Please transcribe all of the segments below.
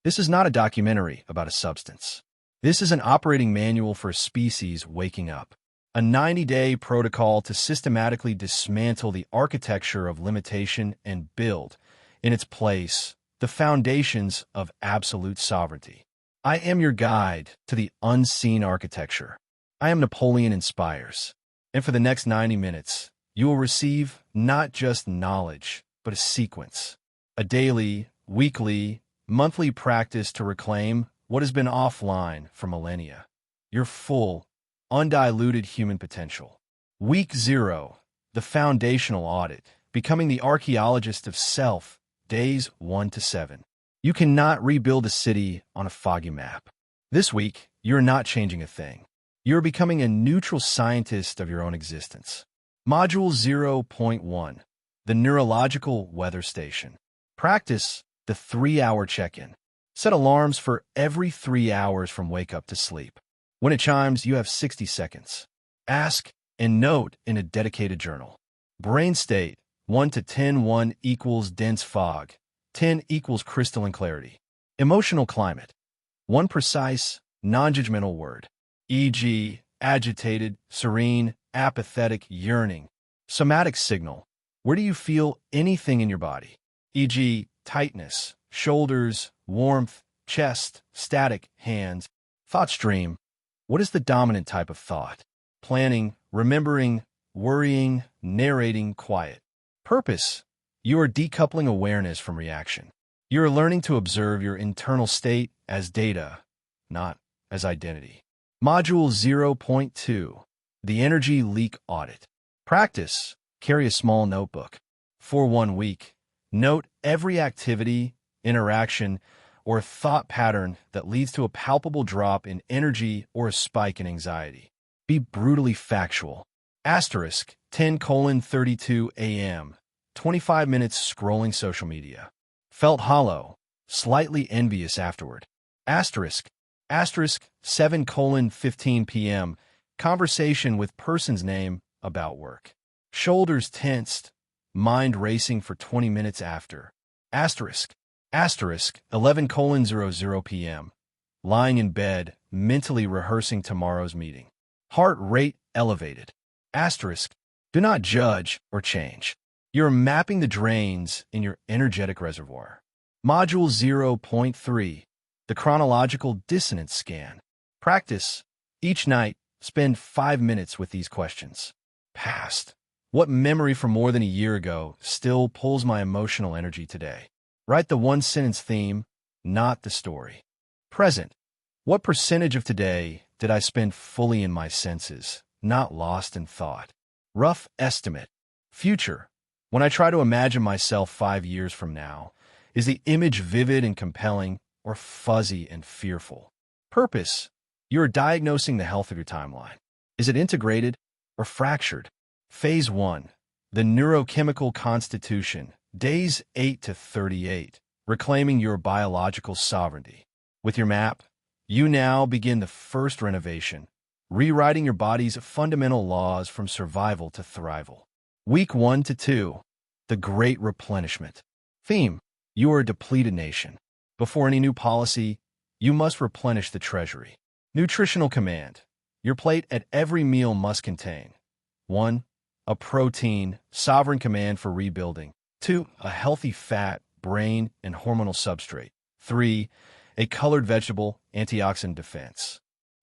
This is not a documentary about a substance. This is an operating manual for a species waking up. A 90-day protocol to systematically dismantle the architecture of limitation and build, in its place, the foundations of absolute sovereignty. I am your guide to the unseen architecture. I am NapoleonInspires. And for the next 90 minutes, you will receive not just knowledge, but a sequence. A daily, weekly, monthly practice to reclaim what has been offline for millennia. Your full, undiluted human potential. Week 0, the Foundational Audit, becoming the archaeologist of self, days 1 to 7. You cannot rebuild a city on a foggy map. This week, you're not changing a thing. You're becoming a neutral scientist of your own existence. Module 0.1, the Neurological Weather Station. Practice the 3-hour check-in. Set alarms for every 3 hours from wake-up to sleep. When it chimes, you have 60 seconds. Ask and note in a dedicated journal. Brain state, 1 to 10, 1 equals dense fog, 10 equals crystalline clarity. Emotional climate, 1 precise, non-judgmental word, e.g., agitated, serene, apathetic, yearning. Somatic signal, where do you feel anything in your body, e.g., tightness, shoulders, warmth, chest, static, hands. Thought stream, what is the dominant type of thought? Planning, remembering, worrying, narrating, quiet. Purpose, you are decoupling awareness from reaction. You are learning to observe your internal state as data, not as identity. Module 0.2, the Energy Leak Audit. Practice, carry a small notebook. For 1 week, note every activity, interaction, or thought pattern that leads to a palpable drop in energy or a spike in anxiety. Be brutally factual. Asterisk, 10:32 a.m., 25 minutes scrolling social media. Felt hollow, slightly envious afterward. Asterisk, 7:15 p.m., conversation with person's name about work. Shoulders tensed, mind racing for 20 minutes after. Asterisk, 11:00 p.m., lying in bed, mentally rehearsing tomorrow's meeting. Heart rate elevated. Asterisk, do not judge or change. You're mapping the drains in your energetic reservoir. Module 0.3, the Chronological Dissonance Scan. Practice. Each night, spend 5 minutes with these questions. Past. What memory from more than a year ago still pulls my emotional energy today? Write the one-sentence theme, not the story. Present. What percentage of today did I spend fully in my senses, not lost in thought? Rough estimate. Future. When I try to imagine myself 5 years from now, is the image vivid and compelling or fuzzy and fearful? Purpose. You are diagnosing the health of your timeline. Is it integrated or fractured? Phase 1. The Neurochemical Constitution. Days 8 to 38. Reclaiming your biological sovereignty. With your map, you now begin the first renovation, rewriting your body's fundamental laws from survival to thrival. Week 1 to 2. The Great Replenishment. Theme. You are a depleted nation. Before any new policy, you must replenish the treasury. Nutritional command. Your plate at every meal must contain 1. A protein, sovereign command for rebuilding. 2. A healthy fat, brain, and hormonal substrate. 3. A colored vegetable, antioxidant defense.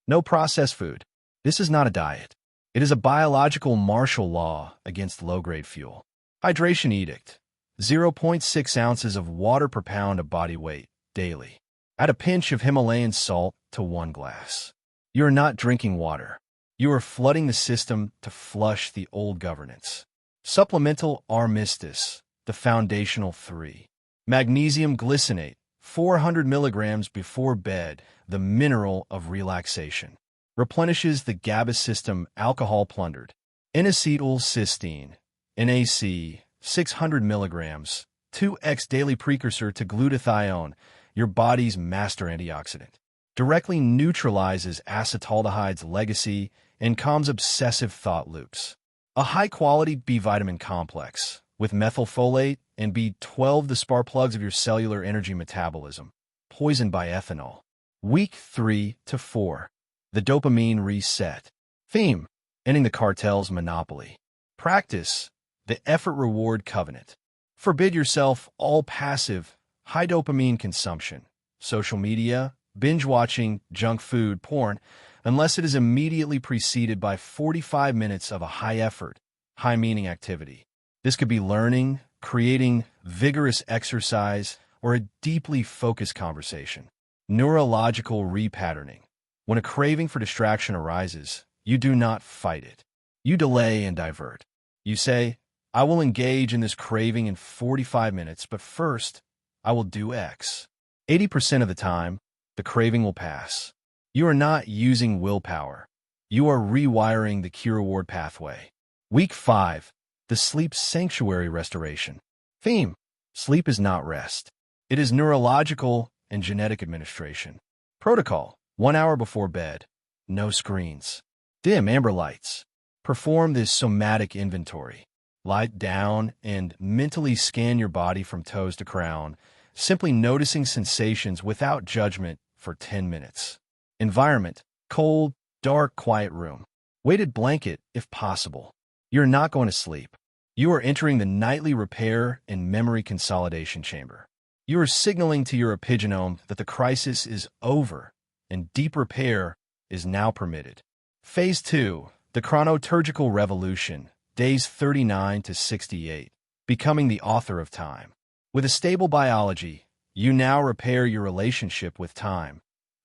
No processed food. This is not a diet. It is a biological martial law against low-grade fuel. Hydration edict. 0.6 ounces of water per pound of body weight, daily. Add a pinch of Himalayan salt to 1 glass. You are not drinking water. You are flooding the system to flush the old governance. Supplemental armistice. The Foundational 3. Magnesium glycinate, 400 milligrams before bed, the mineral of relaxation. Replenishes the GABA system, alcohol plundered. N-acetylcysteine, NAC, 600 milligrams, 2x daily precursor to glutathione, your body's master antioxidant. Directly neutralizes acetaldehyde's legacy and calms obsessive thought loops. A high-quality B vitamin complex with methylfolate and B12, the spark plugs of your cellular energy metabolism. poisoned by ethanol. Week 3 to 4. The dopamine reset. Theme: ending the cartel's monopoly. Practice: the effort-reward covenant. Forbid yourself all passive, high dopamine consumption, social media, binge-watching, junk food, porn, unless it is immediately preceded by 45 minutes of a high-effort, high-meaning activity. This could be learning, creating, vigorous exercise, or a deeply focused conversation. Neurological repatterning. When a craving for distraction arises, you do not fight it. You delay and divert. You say, I will engage in this craving in 45 minutes, but first, I will do X. 80% of the time, the craving will pass. You are not using willpower. You are rewiring the key-reward pathway. Week 5. The sleep sanctuary restoration. Theme: sleep is not rest. It is neurological and genetic administration. Protocol: 1 hour before bed. No screens. Dim amber lights. Perform this somatic inventory. Lie down and mentally scan your body from toes to crown, simply noticing sensations without judgment for 10 minutes. Environment: cold, dark, quiet room. Weighted blanket if possible. You're not going to sleep. You are entering the nightly repair and memory consolidation chamber. You are signaling to your epigenome that the crisis is over and deep repair is now permitted. Phase 2, the Chronoturgical Revolution, days 39 to 68, becoming the author of time. With a stable biology, you now repair your relationship with time,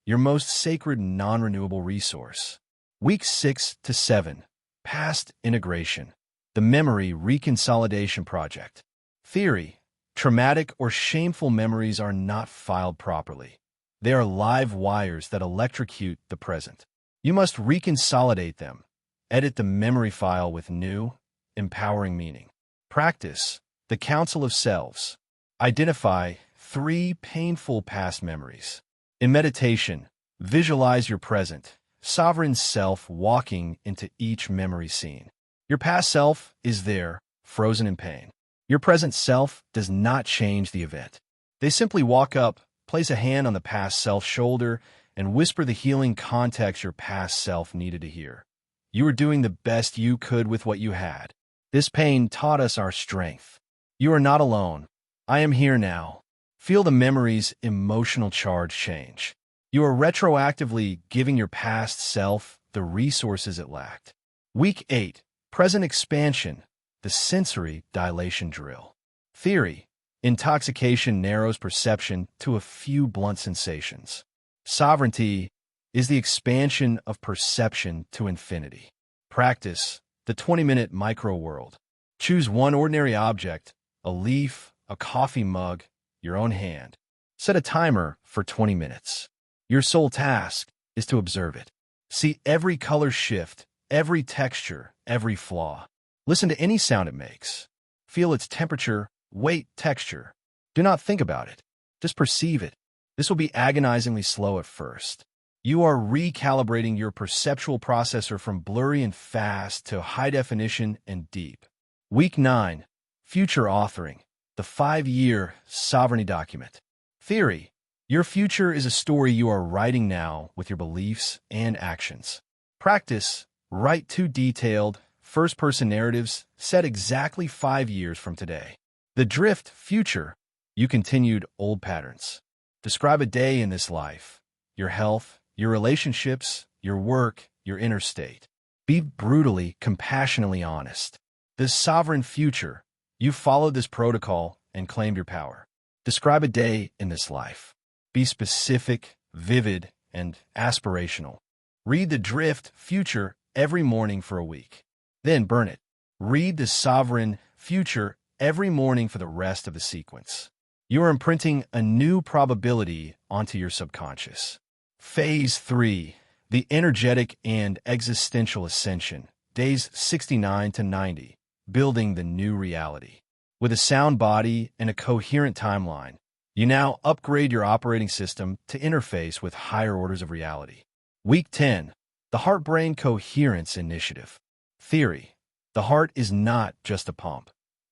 your most sacred non-renewable resource. Week 6 to 7, past integration, the memory reconsolidation project. Theory: traumatic or shameful memories are not filed properly. They are live wires that electrocute the present. You must reconsolidate them, edit the memory file with new, empowering meaning. Practice: the Council of Selves. Identify 3 painful past memories. In meditation, visualize your present, sovereign self walking into each memory scene. Your past self is there, frozen in pain. Your present self does not change the event. They simply walk up, place a hand on the past self's shoulder, and whisper the healing context your past self needed to hear. You were doing the best you could with what you had. This pain taught us our strength. You are not alone. I am here now. Feel the memory's emotional charge change. You are retroactively giving your past self the resources it lacked. Week 8. Present expansion, the sensory dilation drill. Theory: intoxication narrows perception to a few blunt sensations. Sovereignty is the expansion of perception to infinity. Practice: the 20-minute micro-world. Choose one ordinary object, a leaf, a coffee mug, your own hand. Set a timer for 20 minutes. Your sole task is to observe it. See every color shift, every texture, every flaw. Listen to any sound it makes. Feel its temperature, weight, texture. Do not think about it. Just perceive it. This will be agonizingly slow at first. You are recalibrating your perceptual processor from blurry and fast to high definition and deep. Week 9. Future authoring, the 5-year sovereignty document. Theory: your future is a story you are writing now with your beliefs and actions. Practice: write 2 detailed, first-person narratives set exactly 5 years from today. The drift: future, you continued old patterns. Describe a day in this life, your health, your relationships, your work, your inner state. Be brutally, compassionately honest. This sovereign future, you followed this protocol and claimed your power. Describe a day in this life. Be specific, vivid, and aspirational. Read the drift: future every morning for a week. Then burn it. Read the sovereign future every morning for the rest of the sequence. You are imprinting a new probability onto your subconscious. Phase 3, the energetic and existential ascension, days 69 to 90, building the new reality. With a sound body and a coherent timeline, you now upgrade your operating system to interface with higher orders of reality. Week 10, the Heart-Brain Coherence Initiative. Theory: the heart is not just a pump.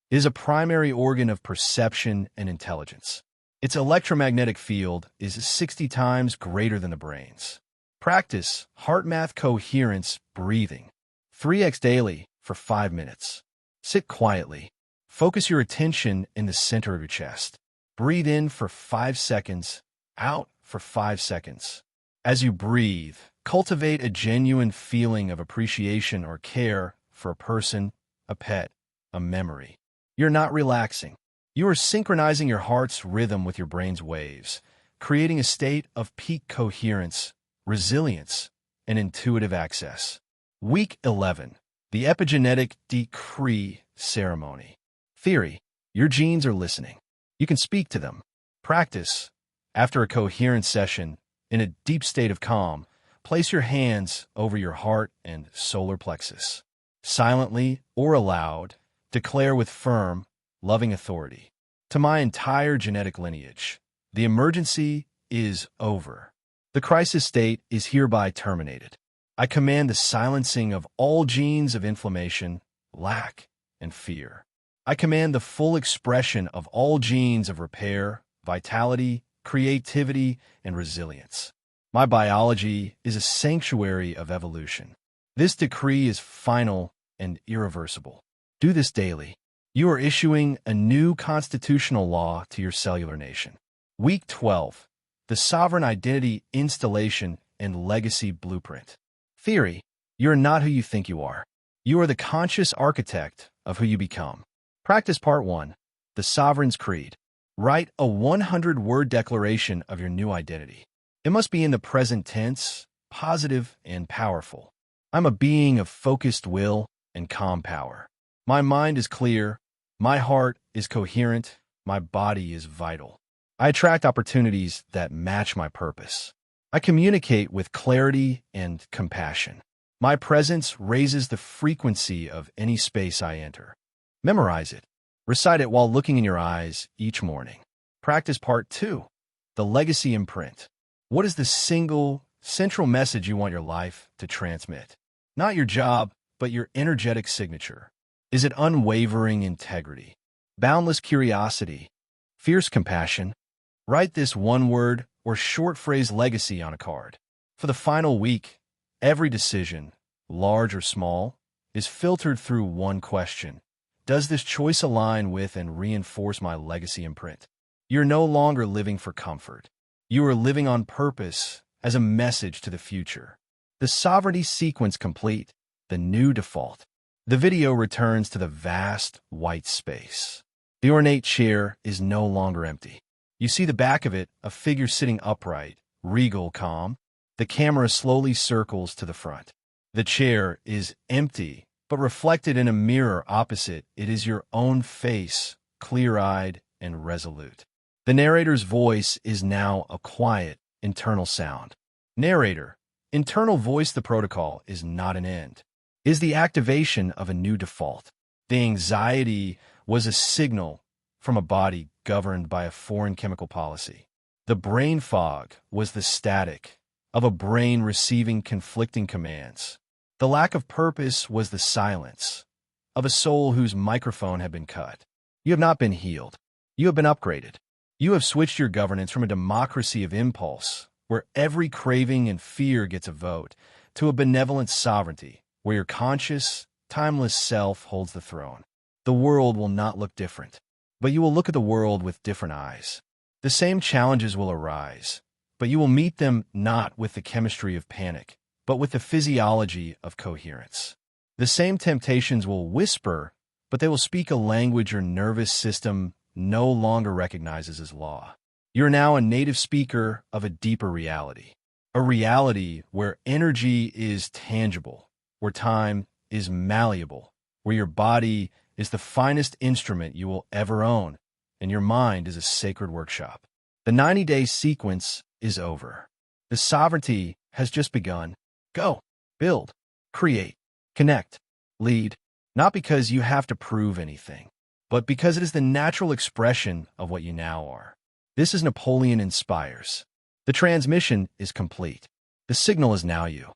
It is a primary organ of perception and intelligence. Its electromagnetic field is 60 times greater than the brain's. Practice heart math coherence breathing. 3x daily for 5 minutes. Sit quietly. Focus your attention in the center of your chest. Breathe in for 5 seconds, out for 5 seconds. As you breathe, cultivate a genuine feeling of appreciation or care for a person, a pet, a memory. You're not relaxing. You are synchronizing your heart's rhythm with your brain's waves, creating a state of peak coherence, resilience, and intuitive access. Week 11. The Epigenetic Decree Ceremony. Theory. Your genes are listening. You can speak to them. Practice. After a coherence session, in a deep state of calm, place your hands over your heart and solar plexus. Silently or aloud, declare with firm, loving authority. To my entire genetic lineage, the emergency is over. The crisis state is hereby terminated. I command the silencing of all genes of inflammation, lack, and fear. I command the full expression of all genes of repair, vitality, creativity, and resilience. My biology is a sanctuary of evolution. This decree is final and irreversible. Do this daily. You are issuing a new constitutional law to your cellular nation. Week 12. The Sovereign Identity Installation and Legacy Blueprint. Theory. You are not who you think you are. You are the conscious architect of who you become. Practice Part 1. The Sovereign's Creed. Write a 100-word declaration of your new identity. It must be in the present tense, positive, and powerful. I'm a being of focused will and calm power. My mind is clear. My heart is coherent. My body is vital. I attract opportunities that match my purpose. I communicate with clarity and compassion. My presence raises the frequency of any space I enter. Memorize it. Recite it while looking in your eyes each morning. Practice Part 2. The Legacy Imprint. What is the single, central message you want your life to transmit? Not your job, but your energetic signature. Is it unwavering integrity, boundless curiosity, fierce compassion? Write this one-word or short phrase legacy on a card. For the final week, every decision, large or small, is filtered through one question. Does this choice align with and reinforce my legacy imprint? You're no longer living for comfort. You are living on purpose as a message to the future. The sovereignty sequence complete, the new default. The video returns to the vast, white space. The ornate chair is no longer empty. You see the back of it, a figure sitting upright, regal, calm. The camera slowly circles to the front. The chair is empty, but reflected in a mirror opposite, it is your own face, clear-eyed and resolute. The narrator's voice is now a quiet, internal sound. Narrator. Internal voice. The protocol is not an end. Is the activation of a new default. The anxiety was a signal from a body governed by a foreign chemical policy. The brain fog was the static of a brain receiving conflicting commands. The lack of purpose was the silence of a soul whose microphone had been cut. You have not been healed. You have been upgraded. You have switched your governance from a democracy of impulse, where every craving and fear gets a vote, to a benevolent sovereignty, where your conscious, timeless self holds the throne. The world will not look different, but you will look at the world with different eyes. The same challenges will arise, but you will meet them not with the chemistry of panic, but with the physiology of coherence. The same temptations will whisper, but they will speak a language your nervous system no longer recognizes as law. You're now a native speaker of a deeper reality, a reality where energy is tangible, where time is malleable, where your body is the finest instrument you will ever own, and your mind is a sacred workshop. The 90-day sequence is over. The sovereignty has just begun. Go, build, create, connect, lead, not because you have to prove anything, but because it is the natural expression of what you now are. This is Napoleon Inspires. The transmission is complete. The signal is now you.